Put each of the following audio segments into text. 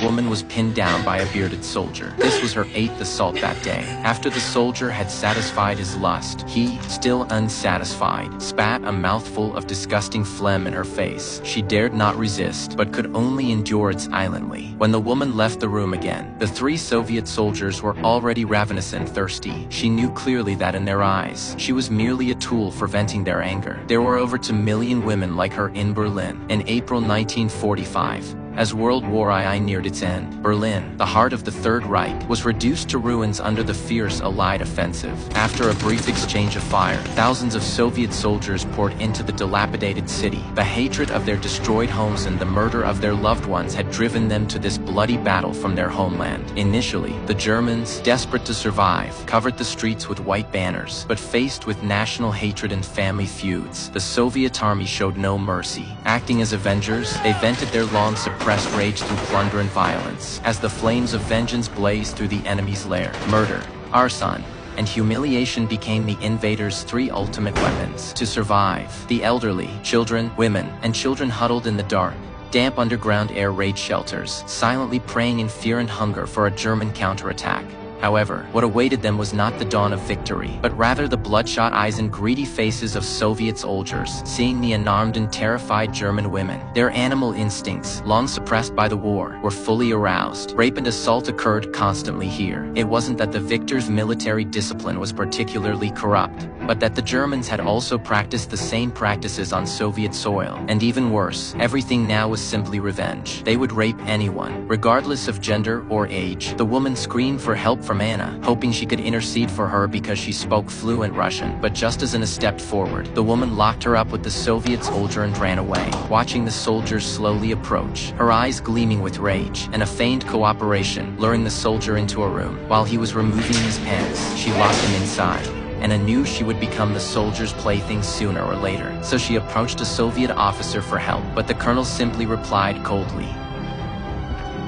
woman was pinned down by a bearded soldier. This was her 8th assault that day. After the soldier had satisfied his lust, he, still unsatisfied, spat a mouthful of disgusting phlegm in her face. She dared not resist, but could only endure it silently. When the woman left the room again, the 3 Soviet soldiers were already ravenous and thirsty. She knew clearly that in their eyes, she was merely a tool for venting their anger. There were over 2 million women like her in Berlin. In April 1945, as World War II neared its end, Berlin, the heart of the Third Reich, was reduced to ruins under the fierce Allied offensive. After a brief exchange of fire, thousands of Soviet soldiers poured into the dilapidated city. The hatred of their destroyed homes and the murder of their loved ones had driven them to this bloody battle from their homeland. Initially, the Germans, desperate to survive, covered the streets with white banners, but faced with national hatred and family feuds, the Soviet army showed no mercy. Acting as avengers, they vented their long suppressed rage through plunder and violence. As the flames of vengeance blazed through the enemy's lair, murder, arson, and humiliation became the invaders' 3 ultimate weapons. To survive, the elderly, children, women, and children huddled in the dark, damp underground air raid shelters, silently praying in fear and hunger for a German counterattack. However, what awaited them was not the dawn of victory, but rather the bloodshot eyes and greedy faces of Soviet soldiers, seeing the unarmed and terrified German women. Their animal instincts, long suppressed by the war, were fully aroused. Rape and assault occurred constantly here. It wasn't that the victors' military discipline was particularly corrupt, but that the Germans had also practiced the same practices on Soviet soil. And even worse, everything now was simply revenge. They would rape anyone, regardless of gender or age. The woman screamed for help from Anna, hoping she could intercede for her because she spoke fluent Russian. But just as Anna stepped forward, the woman locked her up with the Soviet soldier and ran away, watching the soldiers slowly approach, her eyes gleaming with rage and a feigned cooperation, luring the soldier into a room. While he was removing his pants, she locked him inside. Anna knew she would become the soldier's plaything sooner or later, so she approached a Soviet officer for help, but the colonel simply replied coldly,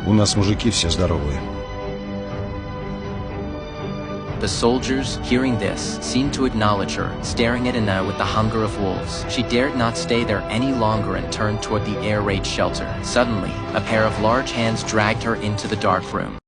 «У нас мужики все здоровые». The soldiers, hearing this, seemed to acknowledge her, staring at Anna with the hunger of wolves. She dared not stay there any longer and turned toward the air raid shelter. Suddenly, a pair of large hands dragged her into the dark room.